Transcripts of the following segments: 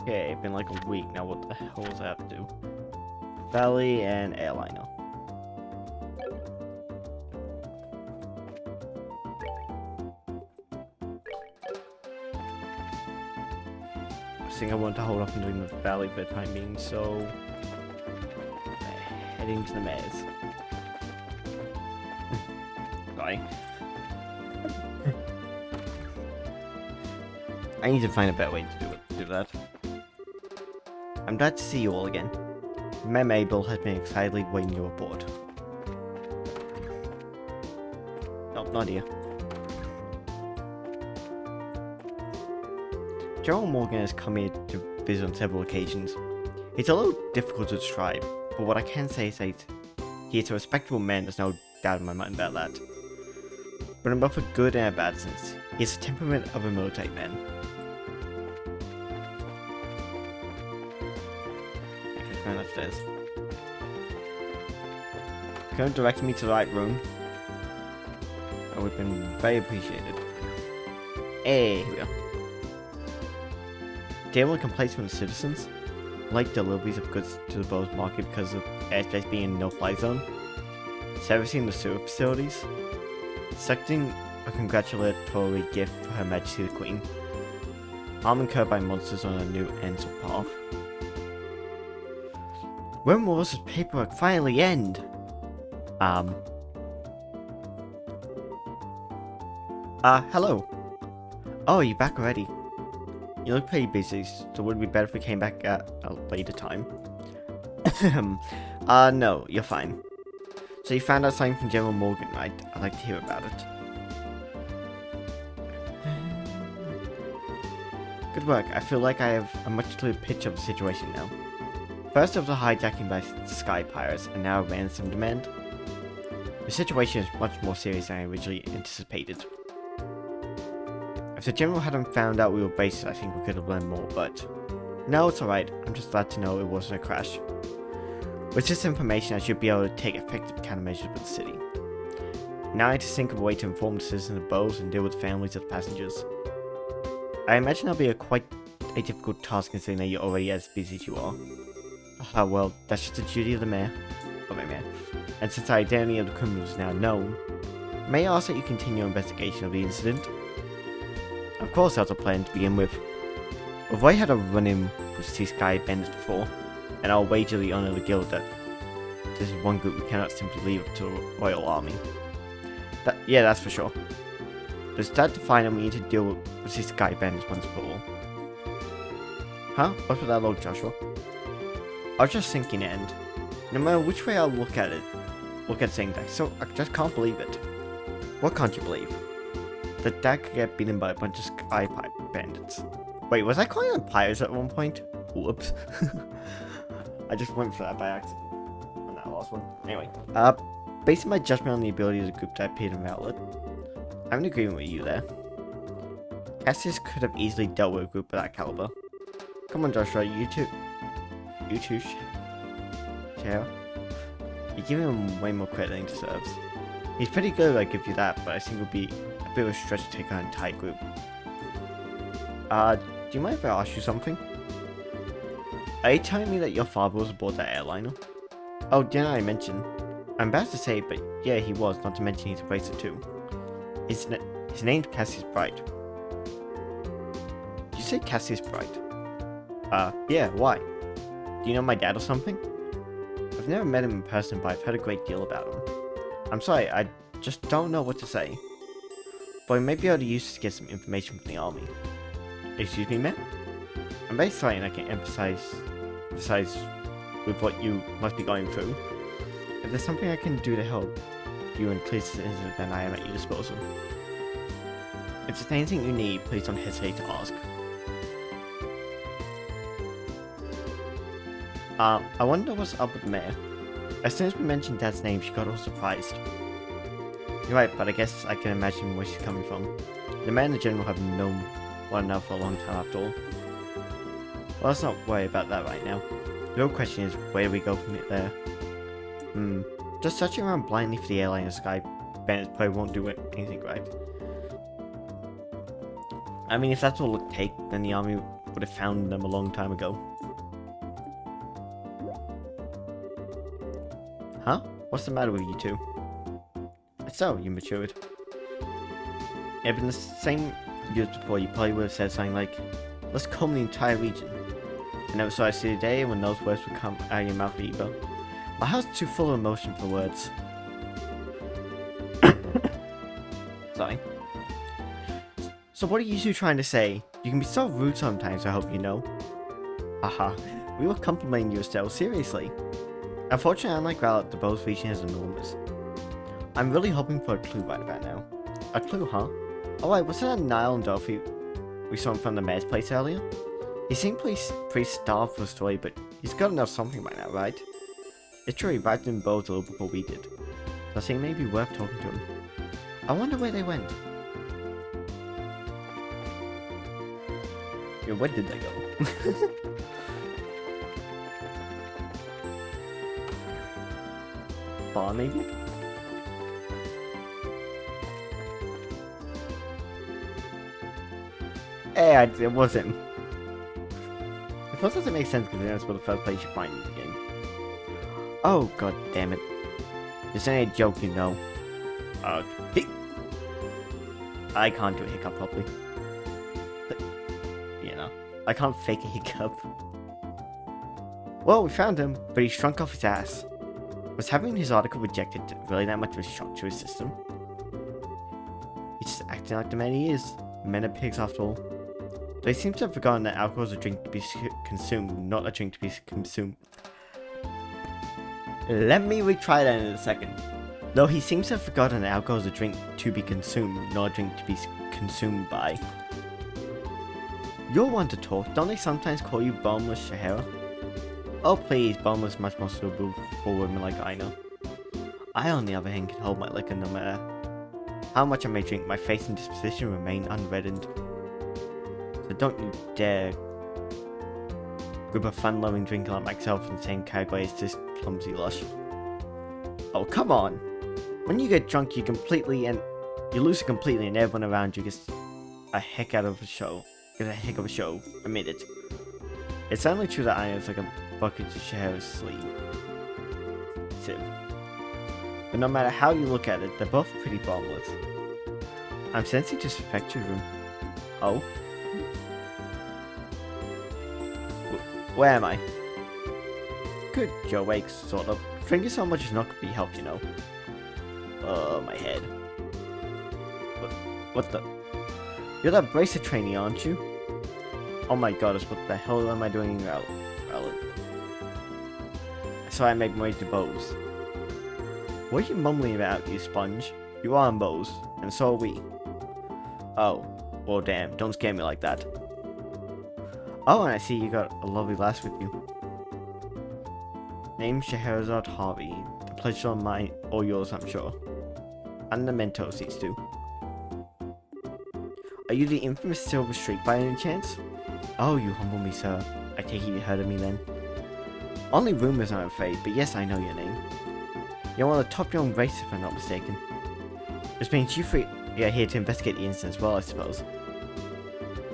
Okay, been like a week now. What the hell does that have to do? Valley and Airliner. I think I want to hold up on doing the Valley for the time being, so heading to the maze. Sorry. I need to find a better way to do that. I'm glad to see you all again. Mem Abel has been excitedly waiting your report. No, not here. General Morgan has come here to visit on several occasions. It's a little difficult to describe, but what I can say is that he is a respectable man, there's no doubt in my mind about that. But in both a good and a bad sense, he has the temperament of a military man. Okay, going upstairs. Can you direct me to the right room? That would have been very appreciated. Hey, here we are. Dealing with complaints from the citizens, like deliveries of goods to the Bowes Market because of airspace being in no-fly zone, servicing the sewer facilities, selecting a congratulatory gift for Her Majesty the Queen, harm incurred by monsters on a new Ansel path. When will this paperwork finally end? Hello. Oh, you're back already. You look pretty busy, so would it be better if we came back at a later time? No, you're fine. So you found out something from General Morgan, right? I'd like to hear about it. Good work. I feel like I have a much clearer picture of the situation now. First there was a hijacking by Sky Pirates, and now a ransom demand. The situation is much more serious than I originally anticipated. If the General hadn't found out we were bases, I think we could have learned more, but no, it's alright. I'm just glad to know it wasn't a crash. With this information, I should be able to take effective countermeasures with the city. Now I need to think of a way to inform the citizens of Bowes and deal with the families of the passengers. I imagine that'll be quite a difficult task considering that you're already as busy as you are. Well, that's just the duty of the mayor. And since the identity of the criminals is now known, may I ask that you continue your investigation of the incident? Of course that was a plan to begin with. We've already had a run-in with Sea Sky Bandits before, and I'll wager the honor of the guild that this is one group we cannot simply leave to the Royal Army. Yeah, that's for sure. It's sad to find that we need to deal with Sea Sky Bandits once for all. Huh? What's with that, Lord Joshua? I was just thinking, and no matter which way I look at saying that, so I just can't believe it. What can't you believe? That Dad could get beaten by a bunch of Sky Bandits. Wait, was I calling them pirates at one point? Whoops. I just went for that by accident on that last one. Anyway, based on my judgment on the ability of the group to appear in outlet, I'm in agreement with you there. Cassius could have easily dealt with a group of that caliber. Come on, Joshua, you two, Share. You're giving him way more credit than he deserves. He's pretty good, I give you that, but I think it would be a bit of a stretch to take on an entire group. Do you mind if I ask you something? Are you telling me that your father was aboard that airliner? Oh, didn't I mention? I'm about to say, but yeah, he was, not to mention he's a racer too. His name's Cassius Bright. Did you say Cassius Bright? Yeah, why? Do you know my dad or something? I've never met him in person, but I've heard a great deal about him. I'm sorry, I just don't know what to say. But we may be able to use this to get some information from the army. Excuse me, ma'am? I'm very sorry, and I can emphasize with what you must be going through. If there's something I can do to help you in clear this incident, then I am at your disposal. If there's anything you need, please don't hesitate to ask. I wonder what's up with the mayor. As soon as we mentioned Dad's name, she got all surprised. You're right, but I guess I can imagine where she's coming from. The mayor and the general have known one another for a long time after all. Well, let's not worry about that right now. The real question is, where do we go from there? Just searching around blindly for the airliner Sky Bandits probably won't do anything right. I mean, if that's all it takes, then the army would have found them a long time ago. Huh? What's the matter with you two? So, you matured. If in the same years before, you probably would have said something like, let's comb the entire region. I never saw I see a day when those words would come out of your mouth either. My heart's too full of emotion for words. Sorry. So what are you two trying to say? You can be so rude sometimes, I hope you know. Haha, we were complimenting yourself, seriously. Unfortunately, unlike Rowlet, the Bow's region is enormous. I'm really hoping for a clue right about now. A clue, huh? Oh wait, wasn't that Nile and Dorothy we saw him from the mayor's place earlier? He seemed pretty starved for the story, but he's got to know something by now, right? It's true, he arrived in Bow's a little before we did. So I think it may be worth talking to him. I wonder where they went. Yeah, where did they go? Bar, maybe? Hey, it wasn't. Of course, doesn't make sense because that's what the first place you find in the game. Oh, god damn it. This ain't a joke, you know. I can't do a hiccup properly. You know, I can't fake a hiccup. Well, we found him, but he shrunk off his ass. Was having his article rejected really that much of a shock to his system? He's just acting like the man he is. Men are pigs after all. They seem to have forgotten that alcohol is a drink to be consumed, not a drink to be consumed. Let me retry that in a second. Though he seems to have forgotten that alcohol is a drink to be consumed, not a drink to be consumed by. You're one to talk, don't they sometimes call you boneless Shahara? Oh please, boneless is much more suitable for women like I know. I on the other hand can hold my liquor no matter how much I may drink, my face and disposition remain unreddened. So don't you dare group a fun-loving drinker like myself in the same category as this clumsy lush. Oh come on! When you get drunk you lose it completely and everyone around you gets a heck of a show. Admit it. It's certainly true that I is like a bucket to Shahara's sleeve. Civ. But no matter how you look at it, they're both pretty bottomless. I'm sensing disrespect to you. Oh? Where am I? Good, Joe Wakes, sort of. Drinking so much is not going to be helped, you know. Oh, my head. What the? You're that bracer trainee, aren't you? Oh my goddess, what the hell am I doing in Rowlet? So I made my way to Bow's. What are you mumbling about, you sponge? You are in Bow's, and so are we. Oh, well damn, don't scare me like that. Oh, and I see you got a lovely lass with you. Name's Scheherazade Harvey. The pleasure on mine or yours, I'm sure. And the Mentos, these two. Are you the infamous Silver Streak by any chance? Oh, you humble me, sir. I take it you heard of me then. Only rumors, I'm afraid, but yes, I know your name. You're one of the top young race, if I'm not mistaken. Which means you're here to investigate the incident as well, I suppose.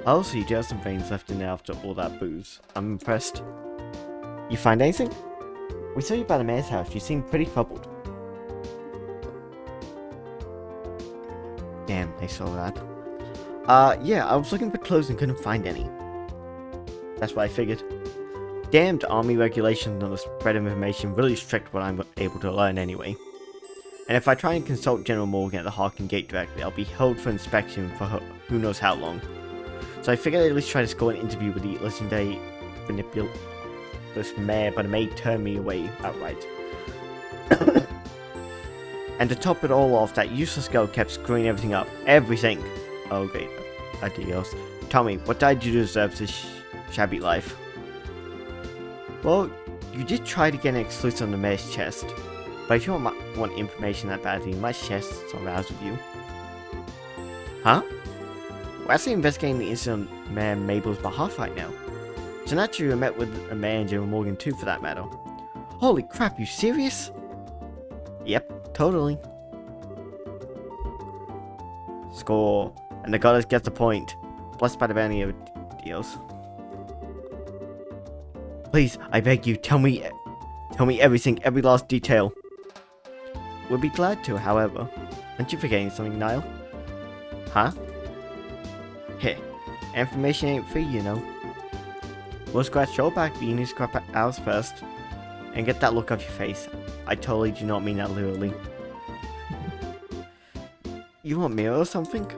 Oh, so you do have some brains left in there after all that booze. I'm impressed. You find anything? We saw you by the mayor's house. You seem pretty troubled. Damn, they saw that. Yeah, I was looking for clothes and couldn't find any. That's what I figured. Damned army regulations on the spread of information really restrict what I'm able to learn anyway. And if I try and consult General Morgan at the Harkin Gate directly, I'll be held for inspection for who knows how long. So I figured I'd at least try to score an interview with the legendary manipulous mayor, but it may turn me away outright. And to top it all off, that useless girl kept screwing everything up. Everything! Oh great, adios. Tell me, what did you deserve this shabby life? Well, you did try to get an exclusive on the mayor's chest. But if you want information that badly, my chest's aroused with you. Huh? We're actually investigating the incident on Mayor Mabel's behalf right now. So naturally we met with the Mayor and General Morgan too, for that matter. Holy crap, you serious? Yep, totally. Score. And the goddess gets the point. Blessed by the bounty of Dios. Please, I beg you, tell me everything, every last detail. Would be glad to, however. Aren't you forgetting something, Niall? Huh? Here, information ain't free, you know. We'll scratch your back, but you need to scrap ours first. And get that look off your face. I totally do not mean that literally. You want mirror or something?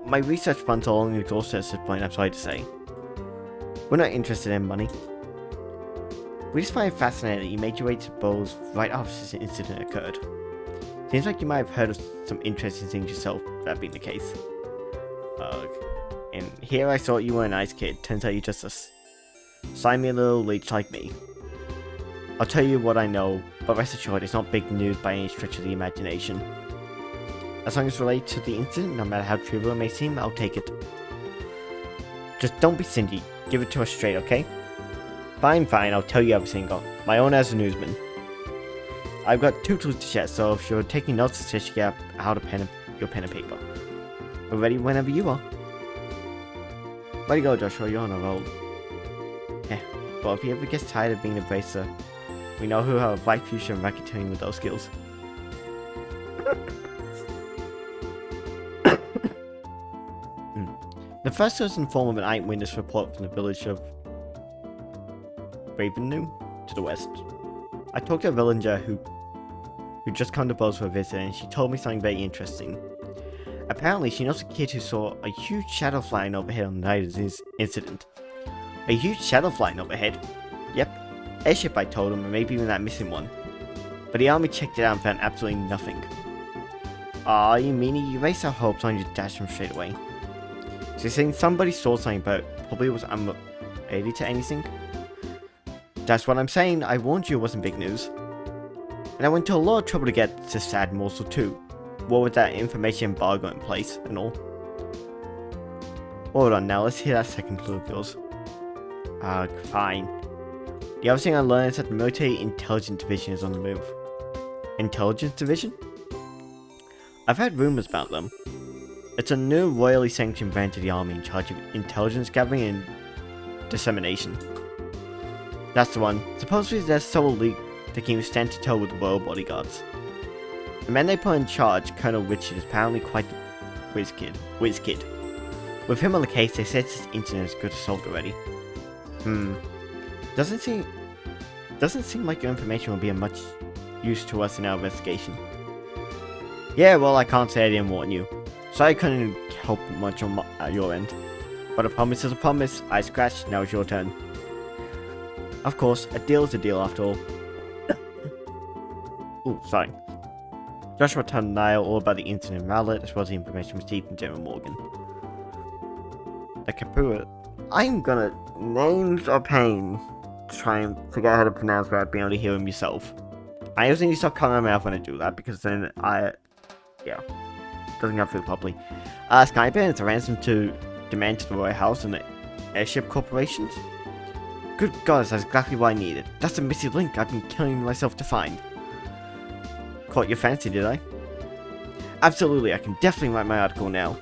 My research funds are long exhausted at this point, I'm sorry to say. We're not interested in money. We just find it fascinating that you made your way to Bowles right after this incident occurred. Seems like you might have heard of some interesting things yourself, that being the case. Ugh. And here I thought you were a nice kid, turns out you're just a slimy little leech like me. I'll tell you what I know, but rest assured it's not big news by any stretch of the imagination. As long as it's related to the incident, no matter how trivial it may seem, I'll take it. Just don't be Cindy, give it to us straight, okay? Fine, I'll tell you everything, my own as a newsman. I've got 2 tools to share, so if you're taking notes, suggest get out your pen and paper. We're ready whenever you are. Way to go, Joshua, you're on a roll. Yeah, well, if he ever gets tired of being a bracer, we know who have a bright future in racketeering with those skills. The first was in the form of an eyewitness report from the village of Ravennew to the west. I talked to a villager who just come to Bowles for a visit, and she told me something very interesting. Apparently, she knows a kid who saw a huge shadow flying overhead on the night of this incident. A huge shadow flying overhead? Yep. Airship, I told him, and maybe even that missing one. But the army checked it out and found absolutely nothing. Aw, you meanie, you erased our hopes on you dash them straight away. So you're saying somebody saw something, but probably was unrelated to anything? That's what I'm saying, I warned you it wasn't big news. And I went to a lot of trouble to get this sad morsel too. What with that information embargo in place and all. Hold on now, let's hear that second clue of yours. Fine. The other thing I learned is that the Military Intelligence Division is on the move. Intelligence Division? I've heard rumors about them. It's a new royally sanctioned branch of the army in charge of intelligence gathering and dissemination. That's the one. Supposedly they're so elite they can even stand to toe with the royal bodyguards. The man they put in charge, Colonel Richard, is apparently quite the whiz kid. With him on the case, they said this incident is good as solved already. Doesn't seem like your information will be of much use to us in our investigation. Yeah, well, I can't say I didn't warn you. Sorry I couldn't help much on your end. But a promise is a promise. I scratched, now it's your turn. Of course, a deal is a deal after all. Ooh, sorry. Joshua told Niall all about the incident in Rowlett, as well as the information received from General Morgan. The Kapua. I'm gonna names are pain to try and figure out how to pronounce without being able to hear him yourself. I also need to stop covering my mouth when I do that, because then doesn't go through properly. Skyban is a ransom to demand to the Royal House and the Airship Corporations. Good God, that's exactly what I needed. That's the missing link I've been killing myself to find. Caught your fancy, did I? Absolutely, I can definitely write my article now.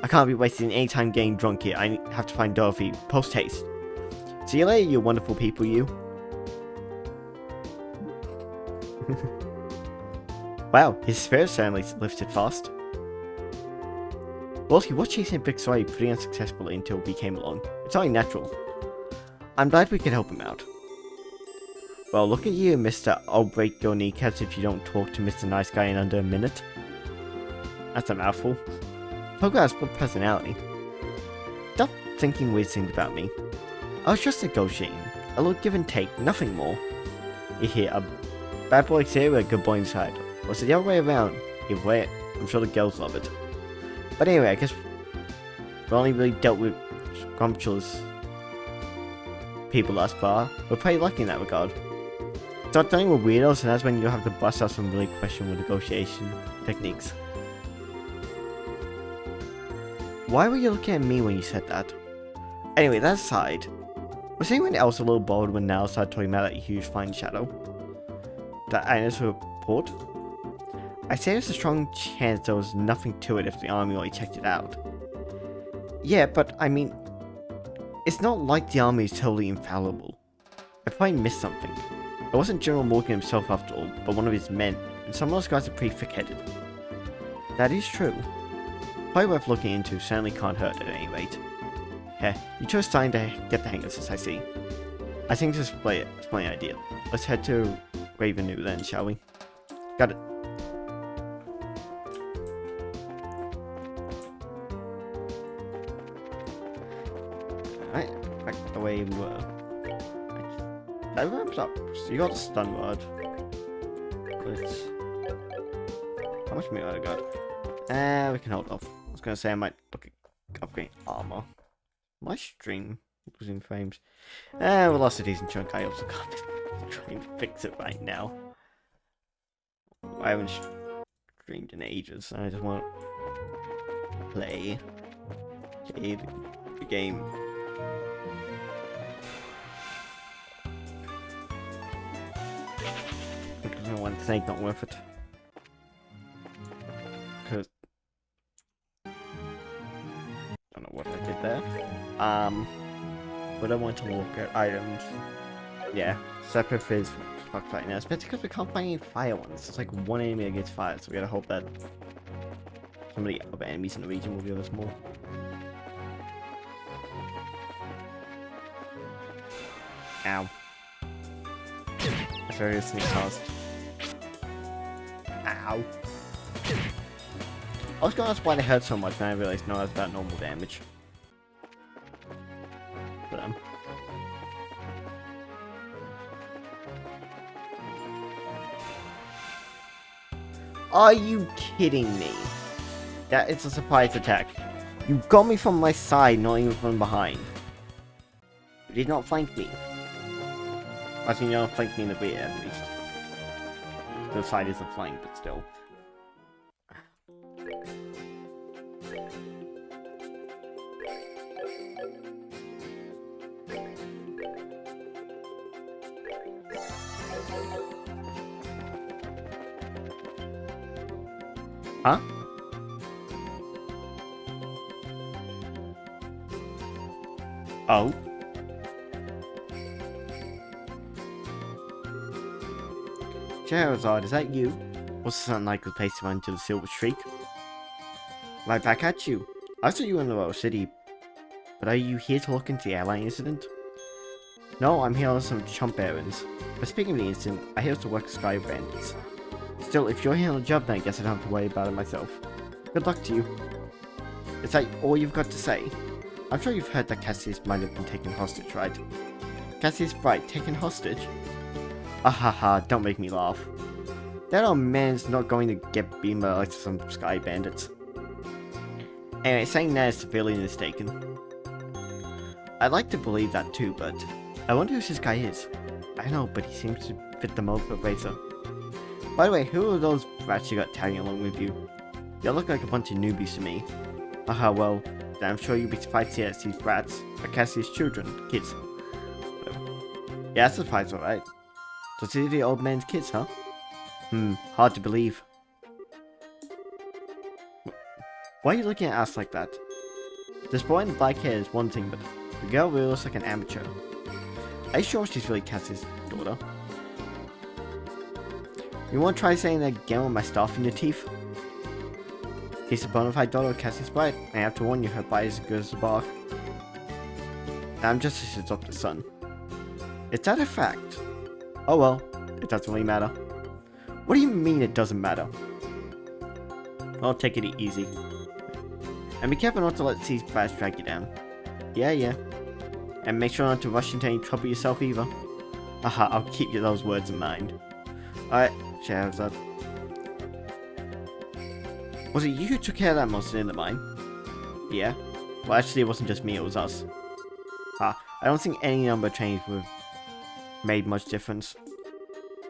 I can't be wasting any time getting drunk here. I have to find Dorothy post-haste. See you later, you wonderful people, you. Wow, his spirit certainly lifted fast. Well, he was chasing a big story pretty unsuccessfully until we came along. It's only natural. I'm glad we could help him out. Well, look at you, Mr. I'll break your kneecaps if you don't talk to Mr. Nice Guy in under a minute. That's a mouthful. Pogo has good personality. Stop thinking weird things about me. I was just negotiating. A little give and take, nothing more. You hear, a bad boy exterior with a good boy inside. Or is it the other way around? Either way, I'm sure the girls love it. But anyway, I guess we only really dealt with scrumptious people thus far. We're pretty lucky in that regard. Start dealing with weirdos, and that's when you'll have to bust out some really questionable negotiation techniques. Why were you looking at me when you said that? Anyway, that aside, was anyone else a little bored when Nell started talking about that huge flying shadow? That eyewitness report? I say there's a strong chance there was nothing to it if the army only checked it out. Yeah, but I mean, It's not like the army is totally infallible. I probably missed something. It wasn't General Morgan himself after all, but one of his men, and some of those guys are pretty thick-headed. That is true. Probably worth looking into, certainly can't hurt at any rate. Heh, you two are starting to get the hang of this, I see. I think this is plenty ideal. Let's head to Ravenue then, shall we? Got it. Alright, back the way we were. I ramped up. So you got a stun rod. Let's... How much meat I got? We can hold off. I was gonna say I might look at upgrading armor. My stream losing frames. Velocity's and chunk. I also can't try and fix it right now. I haven't streamed in ages. I just want to play the game. I want to say not worth it. Because I don't know what I did there. But I want to look at items. Yeah, separate phase fuck fight now. Especially because we can't find any fire ones. It's like one enemy that gets fired, so we gotta hope that some of the other enemies in the region will give us more. Ow. That's very sneak past. Ow. I was gonna ask why they hurt so much, and I realized no, that's about normal damage. But, are you kidding me? That it's a surprise attack. You got me from my side, not even from behind. You did not flank me. I think you don't flank me in the rear, at least. The side is a flank, but still. Huh? Oh. Charizard, is that you? What's this unlikely place to run into the Silver Streak? Right back at you. I saw you in the Royal City, but are you here to look into the airline incident? No, I'm here on some chump errands. But speaking of the incident, I hear it's to work with Sky Bandits. Still, if you're here on the job, then I guess I don't have to worry about it myself. Good luck to you. Is that all you've got to say? I'm sure you've heard that Cassius might have been taken hostage, right? Cassius Bright taken hostage? Ahaha, don't make me laugh. That old man's not going to get beamed by like some Sky Bandits. Anyway, saying that is severely mistaken. I'd like to believe that too, but I wonder who this guy is. I don't know, but he seems to fit the mold for Racer. By the way, who are those rats you got tagging along with you? They look like a bunch of newbies to me. Aha, well, then I'm sure you'll be surprised to hear that these rats are Cassie's children, kids. Yeah, that's a surprise, alright. So these are the old man's kids, huh? Hard to believe. Why are you looking at us like that? This boy in the black hair is one thing, but the girl really looks like an amateur. Are you sure she's really Cassie's daughter? You want to try saying that again with my staff in your teeth? She's a bona fide daughter of Cassie's Bright, and I have to warn you, her bite is as good as the bark. I'm just his adopted son. Is that a fact? Oh well, it doesn't really matter. What do you mean it doesn't matter? Well, take it easy. And be careful not to let these bats drag you down. Yeah. And make sure not to rush into any trouble yourself either. Haha, I'll keep you those words in mind. Alright, Charizard. Was it you who took care of that monster in the mine? Yeah. Well, actually, it wasn't just me, it was us. I don't think any number of changes would have made much difference.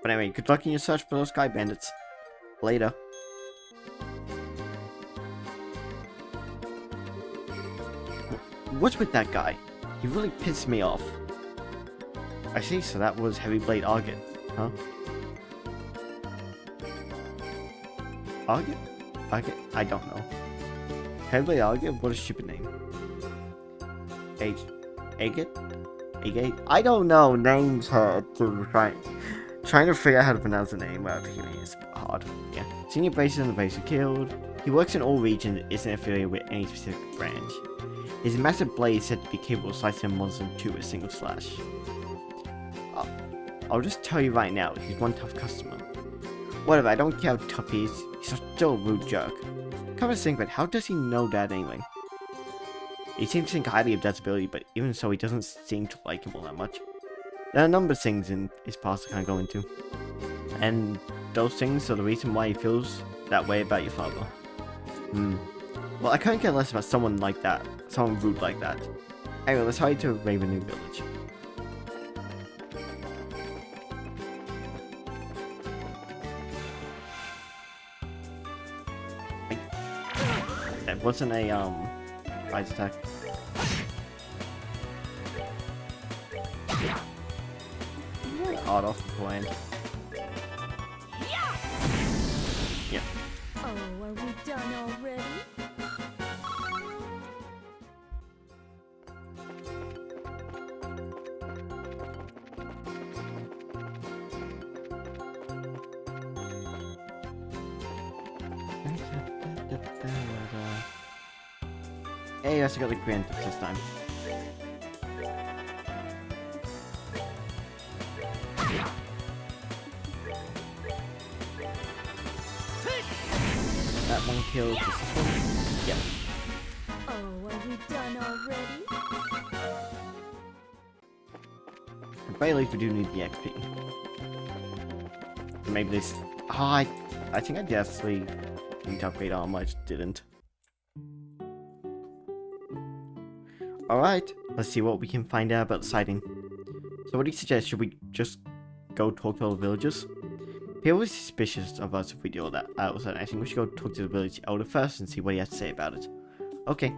But anyway, good luck in your search for those Sky Bandits. Later. What's with that guy? He really pissed me off. I see, so that was Heavy Blade Argent, huh? Argent? I don't know. Heavy Blade Argent? What a stupid name. Agate? Agate? I don't know names here to trying to figure out how to pronounce the name without hearing is hard. Yeah. Senior Bracer and the Bracer killed. He works in all regions and isn't affiliated with any specific branch. His massive blade is said to be capable of slicing a monster to a single slash. I'll just tell you right now, he's one tough customer. Whatever, I don't care how tough he is, he's still a rude jerk. Come to think of it, how does he know that anyway? He seems to think highly of Dad's ability, but even so, he doesn't seem to like him all that much. There are a number of things in his past to kind of go into. And those things are the reason why he feels that way about your father. Well, I couldn't care less about someone like that. Someone rude like that. Anyway, let's hurry to Ravennew Village. That wasn't a, ice attack. Hard off beforehand. Yep. Oh, are we done already? Hey, I also got the grand this time. That one kills this one. Yep. Oh, are we done already? At the very least, we do need the XP. Maybe this. Oh, I think I definitely need to upgrade armor. I just didn't. Alright, let's see what we can find out about the sighting. So what do you suggest? Should we just go talk to all the villagers? People will be suspicious of us if we do all that. So I think we should go talk to the village elder first and see what he has to say about it. Okay.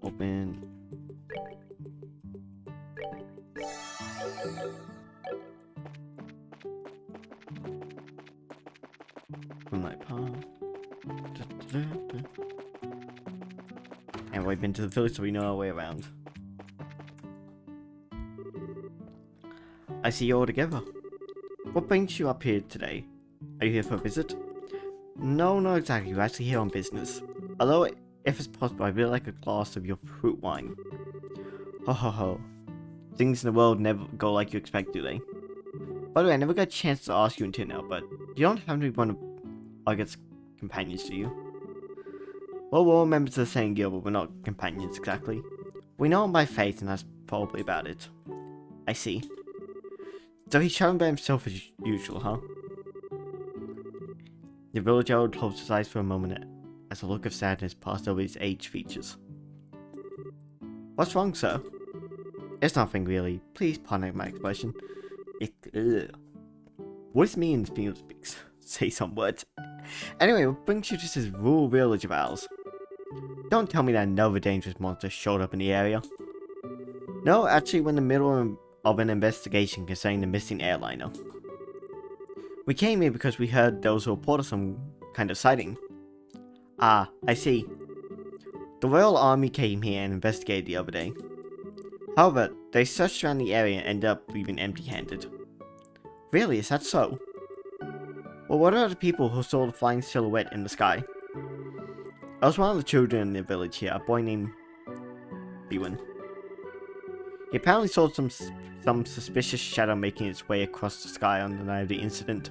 Open. Moonlight Path. And we've been to the village, so we know our way around. I see you all together. What brings you up here today? Are you here for a visit? No, not exactly. We're actually here on business. Although, if it's possible, I'd really like a glass of your fruit wine. Ho ho ho. Things in the world never go like you expect, do they? By the way, I never got a chance to ask you until now, but you don't have to be one of Arget's companions, do you? Well, we're all members of the same guild, but we're not companions exactly. We know him by face, and that's probably about it. I see. So he's shouting by himself as usual, huh? The village elder closed his eyes for a moment as a look of sadness passed over his aged features. What's wrong, sir? It's nothing really. Please pardon my expression. What does it mean in Field Speaks? Say some words. Anyway, what brings you to this rural village of ours? Don't tell me that another dangerous monster showed up in the area. No, actually we're in the middle of an investigation concerning the missing airliner. We came here because we heard there was a report of some kind of sighting. Ah, I see. The Royal Army came here and investigated the other day. However, they searched around the area and ended up leaving empty-handed. Really, is that so? Well, what are the people who saw the flying silhouette in the sky? I was one of the children in the village here, a boy named Ewan. He apparently saw some suspicious shadow making its way across the sky on the night of the incident.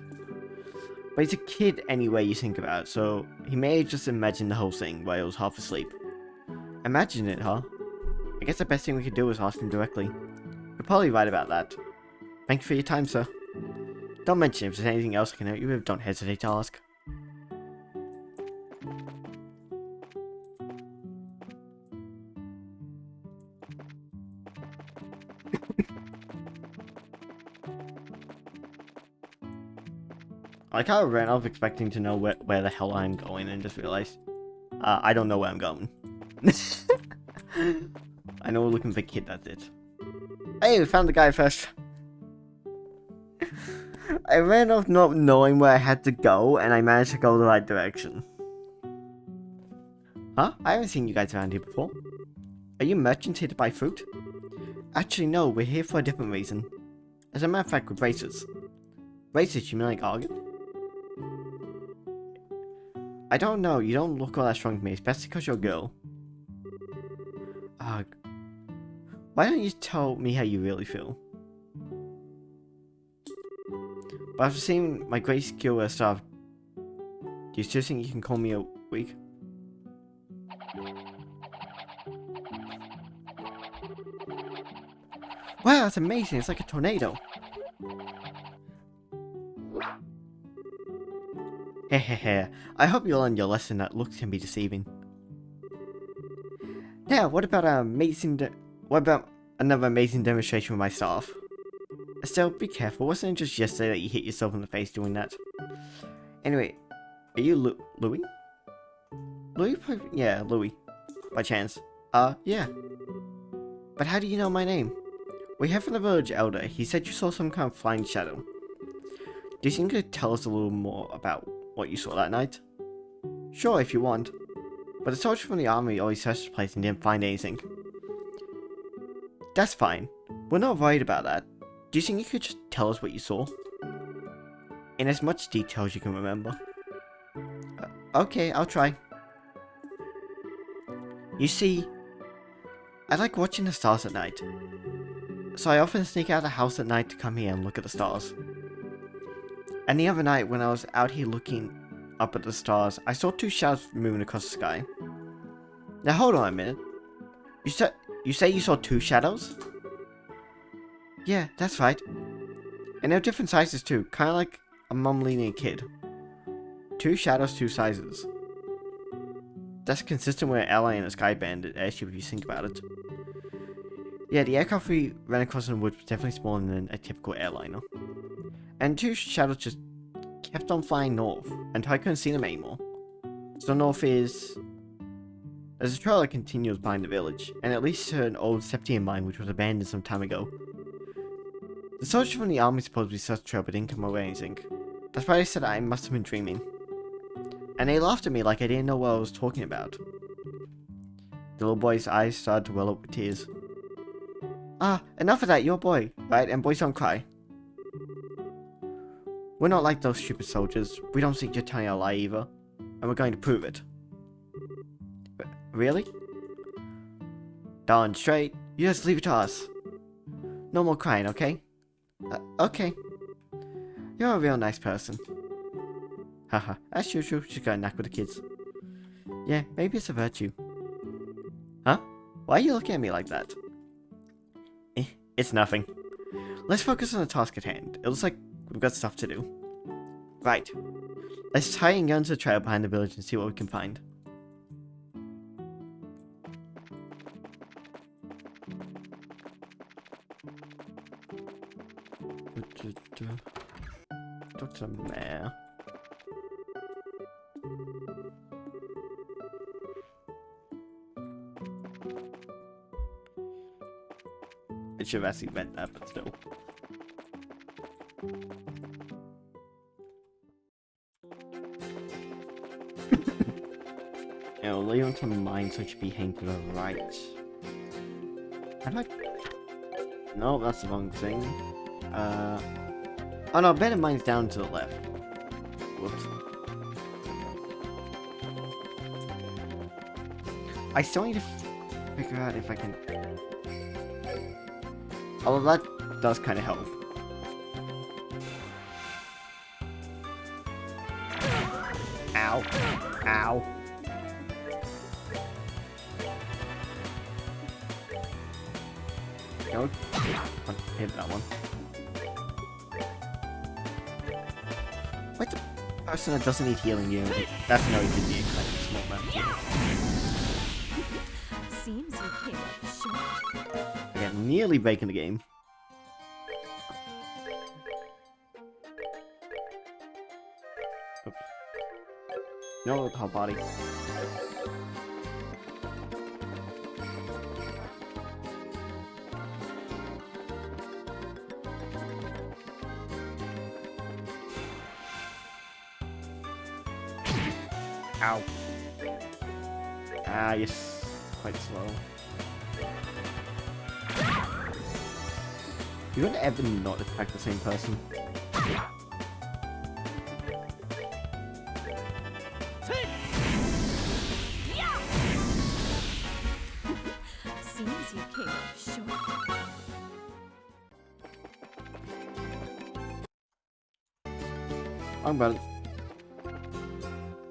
But he's a kid anyway you think about it, so he may have just imagined the whole thing while he was half asleep. Imagine it, huh? I guess the best thing we could do is ask him directly. You're probably right about that. Thank you for your time, sir. Don't mention if there's anything else I can help you with, don't hesitate to ask. I kind of ran off expecting to know where the hell I'm going and just realized I don't know where I'm going. I know we're looking for a kid, that's it. Hey, we found the guy first. I ran off not knowing where I had to go, and I managed to go the right direction. Huh? I haven't seen you guys around here before. Are you merchants here to buy fruit? Actually, no, we're here for a different reason. As a matter of fact, we're racers. Racers, you mean like Argon? I don't know, you don't look all that strong to me, especially because you're a girl. Why don't you tell me how you really feel? But after seeing my great skill as staff, do you still think you can call me a weak? Wow, that's amazing, it's like a tornado. Hehehe, I hope you learned your lesson that looks can be deceiving. Now, what about another amazing demonstration with my staff? Estelle, be careful, wasn't it just yesterday that you hit yourself in the face doing that? Anyway, are you Louis? Louis? Yeah, Louis. By chance. Yeah. But how do you know my name? We have from the village elder. He said you saw some kind of flying shadow. Do you think you could tell us a little more about what you saw that night? Sure, if you want. But the soldier from the army always searched the place and didn't find anything. That's fine. We're not worried about that. Do you think you could just tell us what you saw? In as much detail as you can remember. Okay, I'll try. You see, I like watching the stars at night. So I often sneak out of the house at night to come here and look at the stars. And the other night when I was out here looking up at the stars, I saw two shadows moving across the sky. Now hold on a minute. You say you saw two shadows? Yeah, that's right. And they're different sizes too, kinda like a mum leading a kid. Two shadows, two sizes. That's consistent with an Airliner and a Sky Bandit airship if you think about it. Yeah, the aircraft we ran across in the woods was definitely smaller than a typical airliner. And two shadows just kept on flying north until I couldn't see them anymore. So north is... There's a trail that continues behind the village, and it leads to an old Septian mine which was abandoned some time ago. The soldiers from the army supposedly searched the trail but didn't come away anything. That's why they said I must have been dreaming. And they laughed at me like I didn't know what I was talking about. The little boy's eyes started to well up with tears. Enough of that, you're a boy, right? And boys don't cry. We're not like those stupid soldiers. We don't think you're telling a lie either. And we're going to prove it. Really? Darn straight. You just leave it to us. No more crying, okay? Okay. You're a real nice person. Haha, as usual, she's got a knack with the kids. Yeah, maybe it's a virtue. Huh? Why are you looking at me like that? It's nothing. Let's focus on the task at hand. It looks like we've got stuff to do. Right. Let's try and get into the trail behind the village and see what we can find. Talk to the mayor. I should have actually meant that, but still. It'll lead on to mine, so it should be heading to the right. How do I... No, that's the wrong thing. Oh no, better mine's down to the left. Whoops. I still need to figure out if I can... Although that does kind of help. Ow. Ow. Don't hit that one. What the person that doesn't need healing you? That's no easy to be kind of small amount of healing. Seems you came up short. Again, nearly breaking the game. Oops. No, with the whole body. Ow. Ah, yes. Quite slow. You would ever not attack the same person. Seems you came up short. I'm well.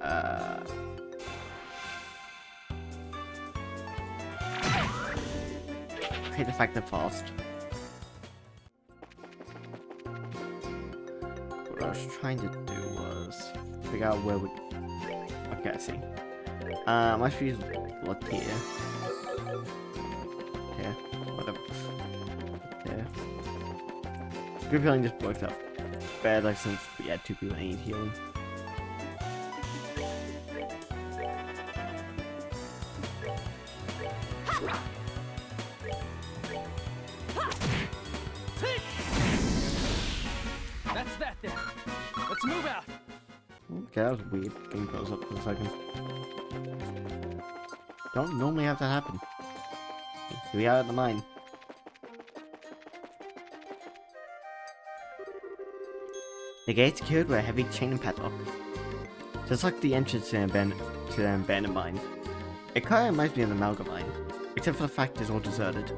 I hate the fact they're fast. What I was trying to do was figure out where we. Okay, I see. I should use look here. Here, whatever. Here. Group healing just works out better since we had 2 people that need healing. That's that then. Let's move out. Okay, that was weird. Game froze up for a second. Don't normally have that happen. Here we are at the mine. The gate's secured with a heavy chain and padlock. Just like the entrance to the abandoned mine. It kind of reminds me of the Amalgam mine, except for the fact it's all deserted.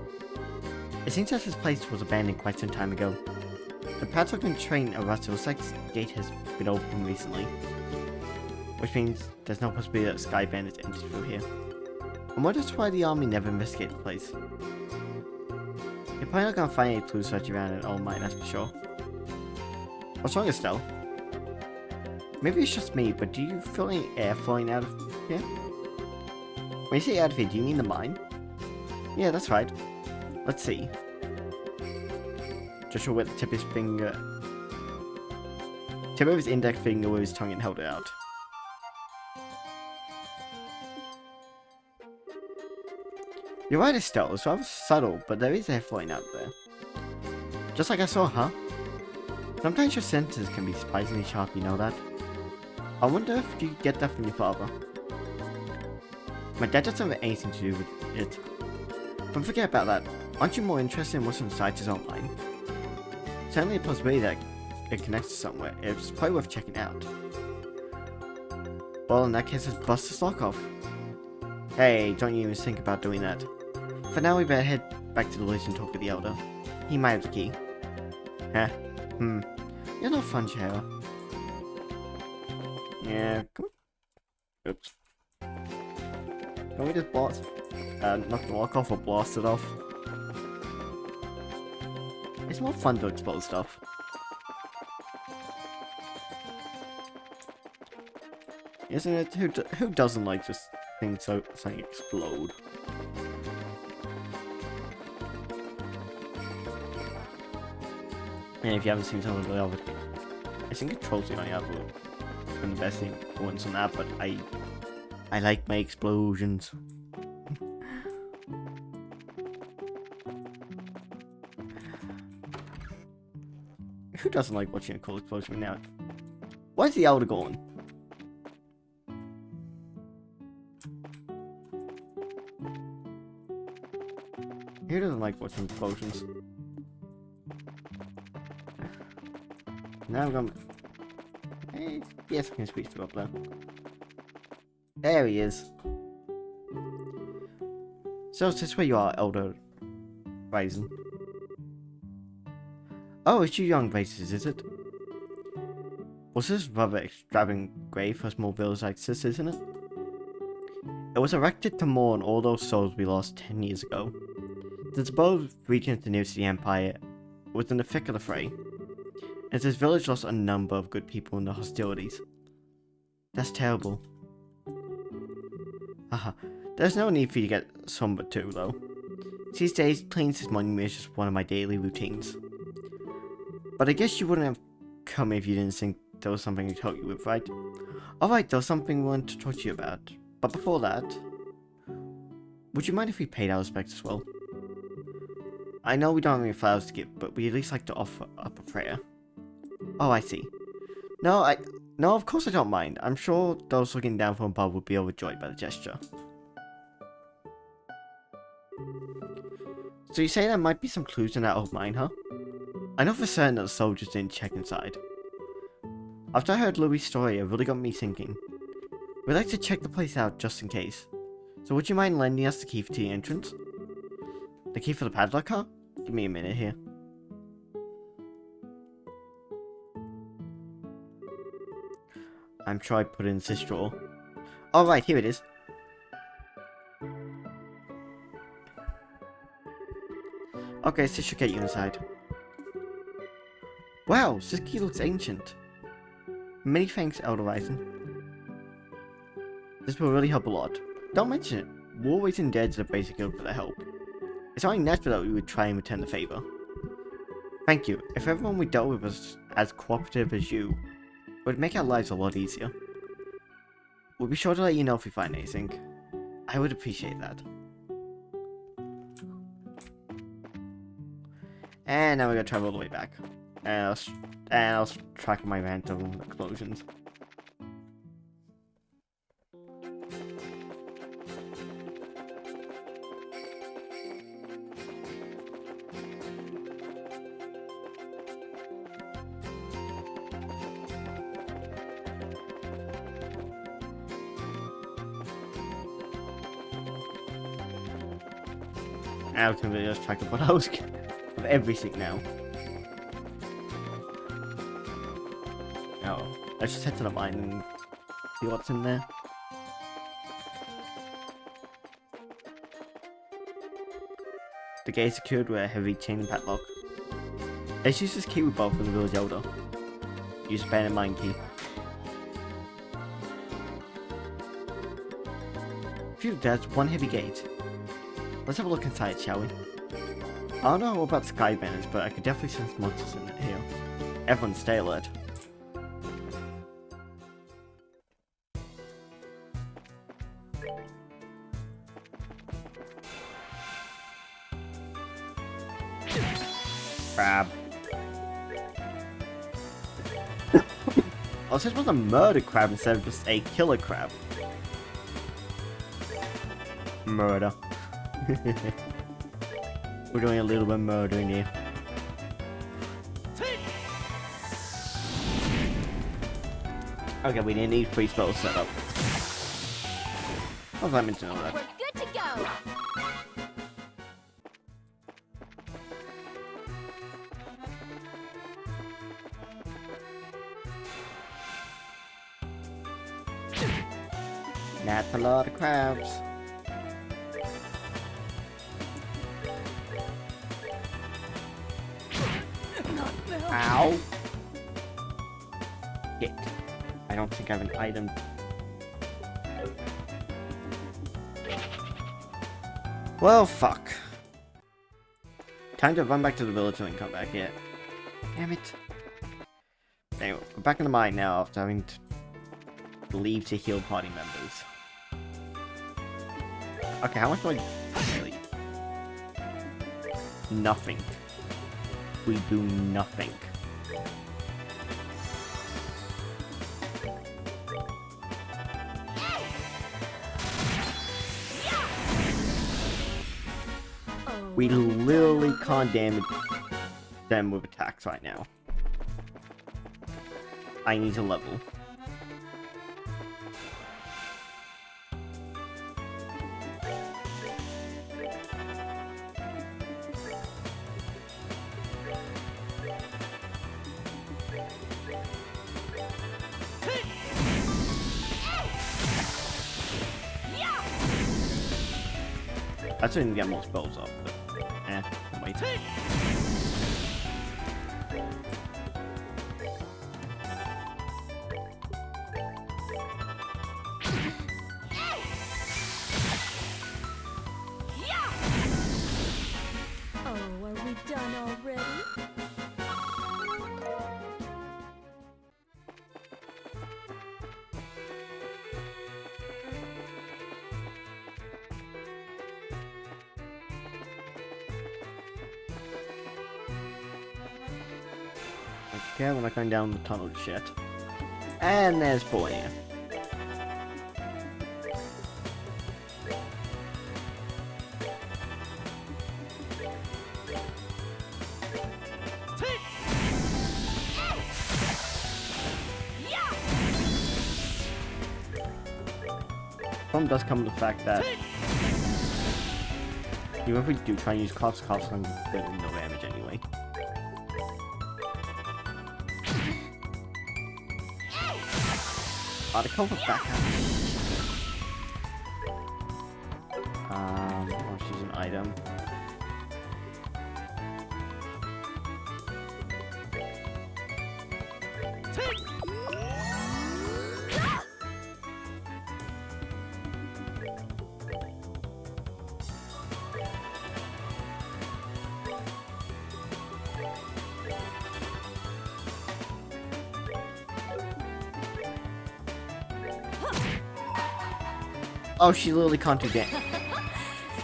It seems that this place was abandoned quite some time ago. The padlock and chain are rusted, looks like the gate has been opened recently. Which means there's no possibility that Sky Bandits entered through here. I wonder why the army never investigated the place. You're probably not gonna find any clues searching around an old mine, that's for sure. What's wrong, Estelle? Maybe it's just me, but do you feel any air flowing out of here? When you say out of here, do you mean the mine? Yeah, that's right. Let's see. Joshua wet the tip of his finger. Tip of his index finger with his tongue and held it out. You're right, Estelle. It's rather subtle, but there is air flowing out there. Just like I saw, huh? Sometimes your senses can be surprisingly sharp, you know that? I wonder if you get that from your father. My dad doesn't have anything to do with it. But forget about that. Aren't you more interested in what's inside his own mind? Certainly a possibility that it connects to somewhere. It's probably worth checking out. Well, in that case, let's bust this lock off. Hey, don't you even think about doing that. For now, we better head back to the village and talk to the elder. He might have the key. Huh? You're no fun, Shara. Yeah, come on. Oops. Can we just blast? Knock the lock off or blast it off? It's more fun to explode stuff. Isn't it? Who doesn't like just things something explode? And if you haven't seen some of the other, I think Control's the only other one, the best thing ones on that. But I like my explosions. Who doesn't like watching a cool explosion now? Where's the elder going? Who doesn't like watching explosions? Now I'm going. Hey, yes, I can speak to up there. There he is. So is this where you are, Elder Raisin? Oh, it's you young races, is it? Was this rather extravagant grave for a small village like this, isn't it? It was erected to mourn all those souls we lost 10 years ago. The supposed region of the nearest to the Empire was in the thick of the fray, and this village lost a number of good people in the hostilities. That's terrible. Haha, there's no need for you to get somber too, though. These days, cleaning this monument is just one of my daily routines. But I guess you wouldn't have come if you didn't think there was something to help you with, right? Alright, there was something we wanted to talk to you about. But before that, would you mind if we paid our respects as well? I know we don't have any flowers to give, but we at least like to offer up a prayer. Oh, I see. No, of course I don't mind. I'm sure those looking down from above would be overjoyed by the gesture. So you say there might be some clues in that old mine, huh? I know for certain that the soldiers didn't check inside. After I heard Louis' story, it really got me thinking. We'd like to check the place out just in case. So would you mind lending us the key to the entrance? The key for the padlock car? Give me a minute here. I'm sure I put it in this drawer. Alright, here it is. Okay, so this should get you inside. Wow, this key looks ancient. Many thanks, Elder Ryzen. This will really help a lot. Don't mention it. We're always indebted to the basic guild for their help. It's only natural that we would try and return the favor. Thank you. If everyone we dealt with was as cooperative as you, it would make our lives a lot easier. We'll be sure to let you know if we find anything. I would appreciate that. And now we gotta travel all the way back. And I'll track my random explosions. I was gonna just track what I was of everything now. Oh, let's just head to the mine and see what's in there. The gate is secured with a heavy chain and padlock. Let's use this key we bought from the village elder. Use abandoned mine key. Phew, that's one heavy gate. Let's have a look inside, shall we? I don't know about skybenders, but I could definitely sense monsters in it here. Everyone stay alert. Crab. I was supposed to murder crab instead of just a killer crab. Murder. We're doing a little bit of murdering here. Okay, we didn't need free spells set up. What was I meant to know that? We're good to go. That's a lot of crabs. Ow! Shit. I don't think I have an item. Well, fuck. Time to run back to the village and then come back yet. Damn it. Anyway, we're back in the mine now after having to leave to heal party members. Okay, how much do I really? Nothing. We do nothing. We literally can't damage them with attacks right now. I need to level. I still didn't get more spells up, but wait. Oh, are we done already? Okay, we're not going down the tunnel just yet. And there's Polania. problem does come with the fact that even if we do try and use coughs on really no damage anyway. Oh, the cover backhand. Oh, she's an item. Oh, she literally can't do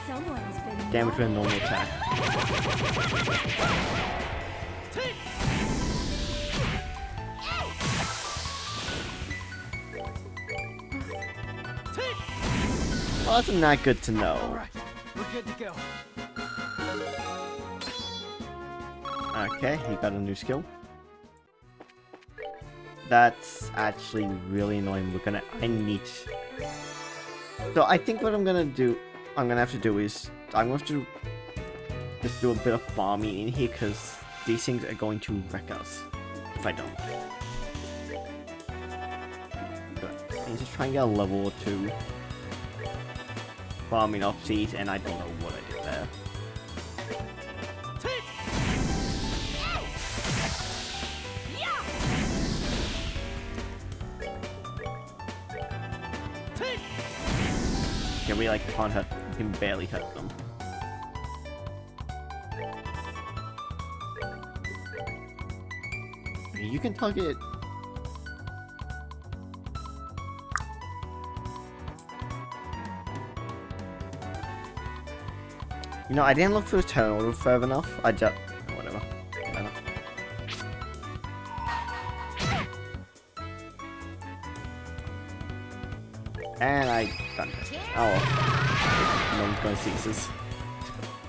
Someone's been damage with a normal attack. Well, that's not good to know. Alright, we're good to go. Okay, he got a new skill. That's actually really annoying. I need. So I think what I'm gonna have to do is I'm going to just do a bit of farming in here because these things are going to wreck us if I don't. Good. I need to try and get a level or 2 farming off these, and I don't know what I did there. Yeah, we like can't hurt. We can barely hurt them. You can target. You know, I didn't look for the turn order further enough. I just whatever. And I done it. Oh, no one's gonna see this.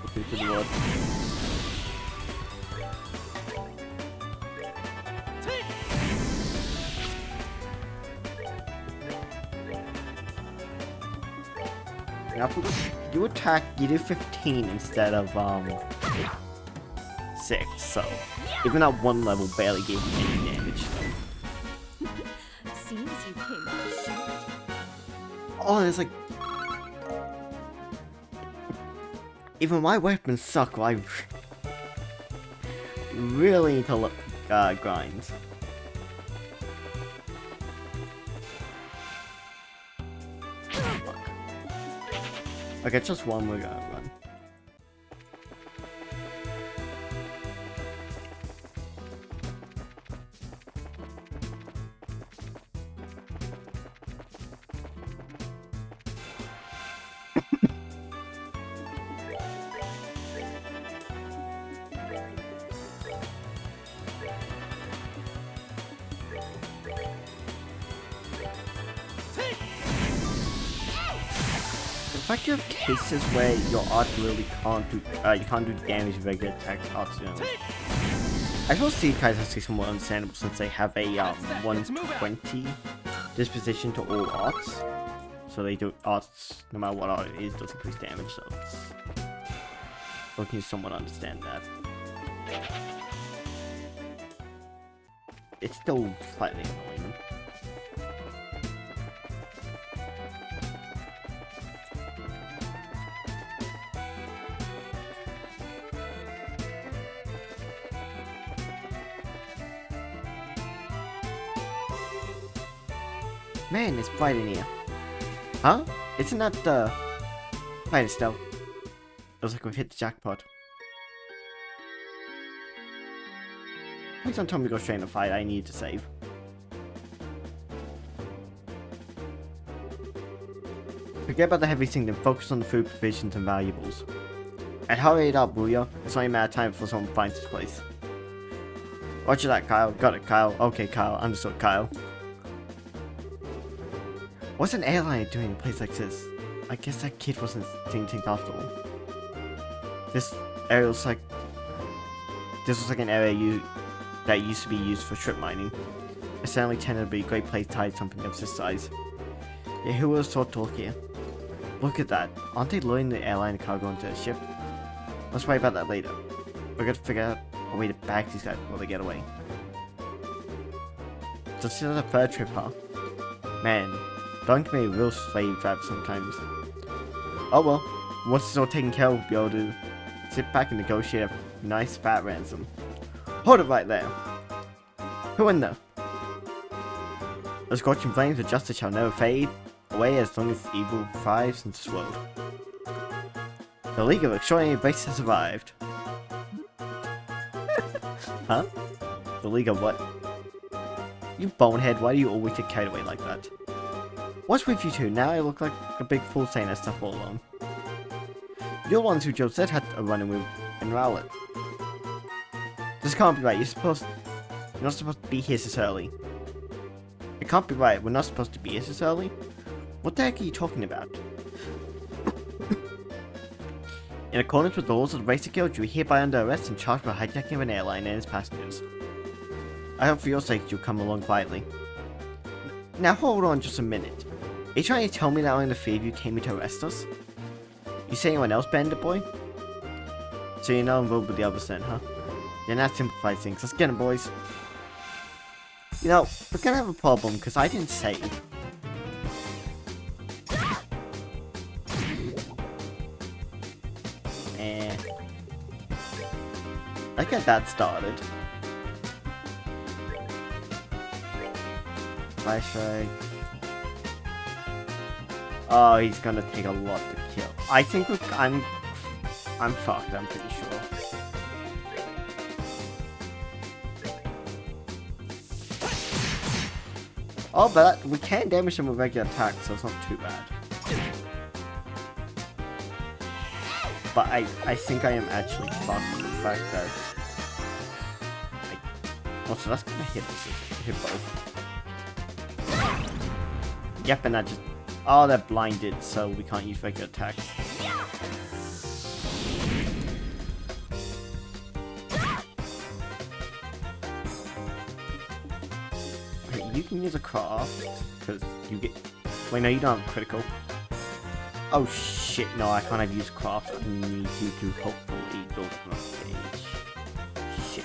Looking for the word. Now, you attack, you do 15 instead of 6. So even at 1 level, barely gave you any damage. Seems you came up short. Oh, there's like. Even my weapons suck. I really need to grind. Okay, just one we're gonna run. The fact you have cases where your art really can't do you can't do damage with regular attacks arts do. I suppose these guys are somewhat understandable since they have a 120 disposition to all arts. So they do arts no matter what art it is does increase damage, so we can somewhat understand that. It's still slightly annoying. Man, it's bright in here. Huh? Isn't that the... Right, still. It looks like we've hit the jackpot. Please don't tell me to go straight in the fight. I need to save. Forget about the heavy thing, then focus on the food, provisions, and valuables. And hurry it up, will ya? It's only a matter of time before someone finds this place. Watch that, Kyle. Got it, Kyle. Okay, Kyle. Understood, Kyle. What's an airliner doing in a place like this? I guess that kid wasn't thinking after all. This area looks like... This looks like an area that used to be used for strip mining. It certainly tended to be a great place to hide something of this size. Yeah, who would have thought to look here? Look at that. Aren't they loading the airline cargo into a ship? Let's worry about that later. We're gonna figure out a way to bag these guys before they get away. So this is the third trip, huh? Man, Don can be a real slave driver sometimes. Oh well, once it's all taken care of, we'll be able to sit back and negotiate a nice fat ransom. Hold it right there. Who in there? The scorching flames of justice shall never fade away as long as evil thrives in this world. The League of Extraordinary Races has survived. Huh? The League of what? You bonehead, why do you always get carried away like that? What's with you two? Now I look like a big fool saying that stuff all alone. You're the ones who Joe said had a run-in with in Rowlet. This can't be right. You're not supposed to be here this early. It can't be right. We're not supposed to be here this early. What the heck are you talking about? In accordance with the laws of the Racer Guild, you are hereby under arrest and charged with hijacking of an airline and its passengers. I hope for your sake you'll come along quietly. Now hold on just a minute. Are you trying to tell me that only the three of you came here to arrest us? You see anyone else, Bandit Boy? So you're not involved with the others then, huh? Yeah, that simplifies things. Let's get 'em, boys. You know, we're gonna have a problem because I didn't save. Let's get that started. Flashlight. Oh, he's gonna take a lot to kill. I think I'm fucked, I'm pretty sure. Oh, but we can damage him with regular attacks, so it's not too bad. But I think I am actually fucked with the fact that... Also, that's gonna hit us. Hit both. Yep, and that just... Oh, they're blinded, so we can't use regular attacks. Okay, you can use a craft, because you get... Wait, no, you don't have critical. Oh shit, no, I can't have used craft. I need you to hopefully go to the stage. Shit.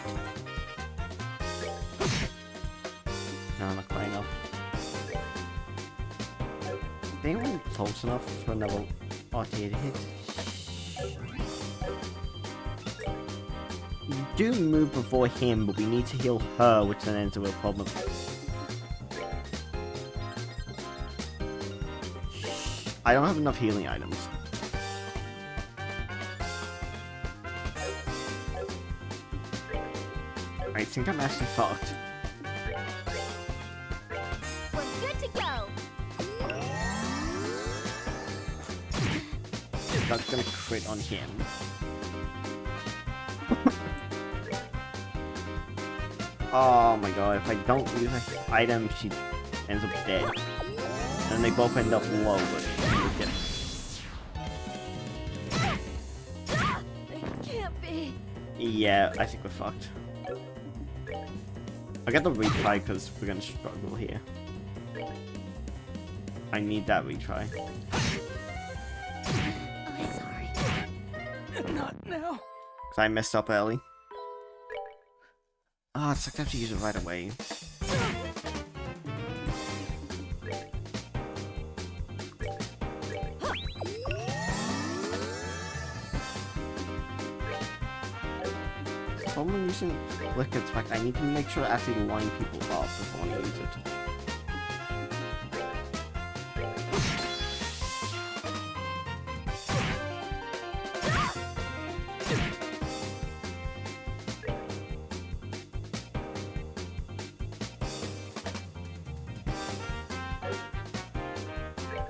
No, I'm not quite enough. Is anyone close enough for another RTA to hit? You do move before him, but we need to heal her, which then ends a real problem. I don't have enough healing items. I think I'm actually fucked. We're good to go. That's gonna crit on him. Oh my god, if I don't use an item, she ends up dead. And they both end up low, but It can't be. yeah, I think we're fucked. I got the retry because we're gonna struggle here. I need that retry. I'm sorry. Not now. Because I messed up early. Ah, it's like I have to use it right away. When I'm using Liquid Spec, I need to make sure to actually line people up before I use it.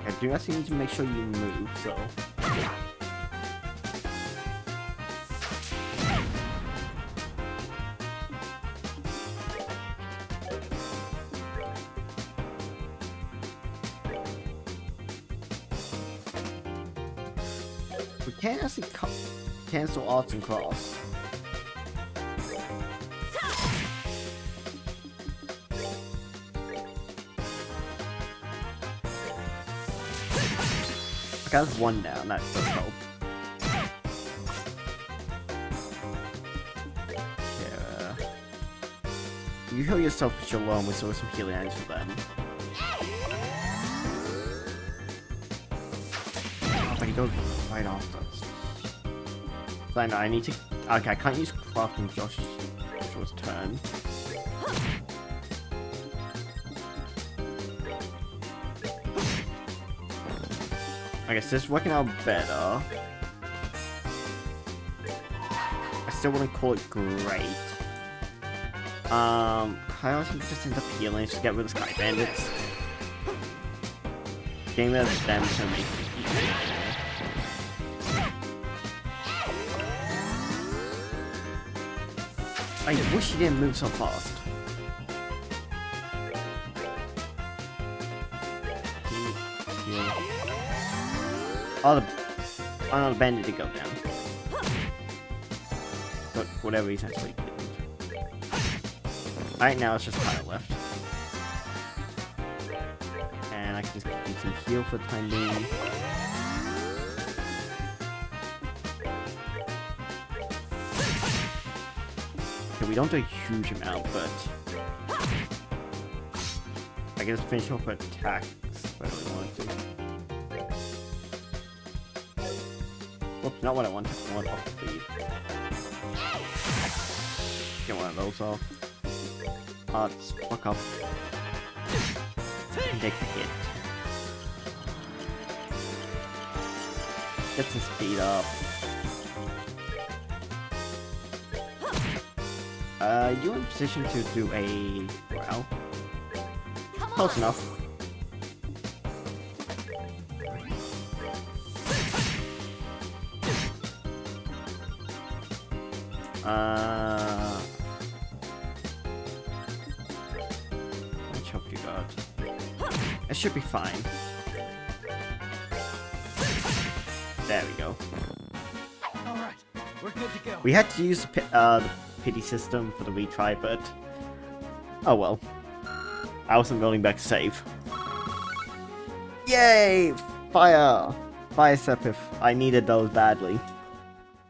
I do actually need to make sure you move, so... We can't actually cancel arts and crafts. Sky's 1 down, that does help. Yeah. You heal yourself with your low and we saw some healing items for them. Oh, but he goes right after us. So I know I need to. Okay, I can't use craft on Josh's turn. I guess this is working out better. I still wouldn't call it great. I also just end up healing just to get rid of Sky Bandits. Getting rid of them to make it easier. I wish he didn't move so fast. Oh, the bandit did go down. But for whatever reason, actually didn't. Right now, it's just Kyle left. And I can just keep some heal for the time being. Okay, we don't do a huge amount, but I can just finish off with attacks if I really want to. Whoops, not what I wanted. I want off speed. Get one of those off. Just fuck up. And take the hit. Get some speed up. You in position to do a well? Close enough. How much help you got? It should be fine. There we go. Alright, we're good to go. We had to use the pity system for the retry, but oh well. I wasn't rolling back to save. Yay! Fire! Fire Sepith. I needed those badly.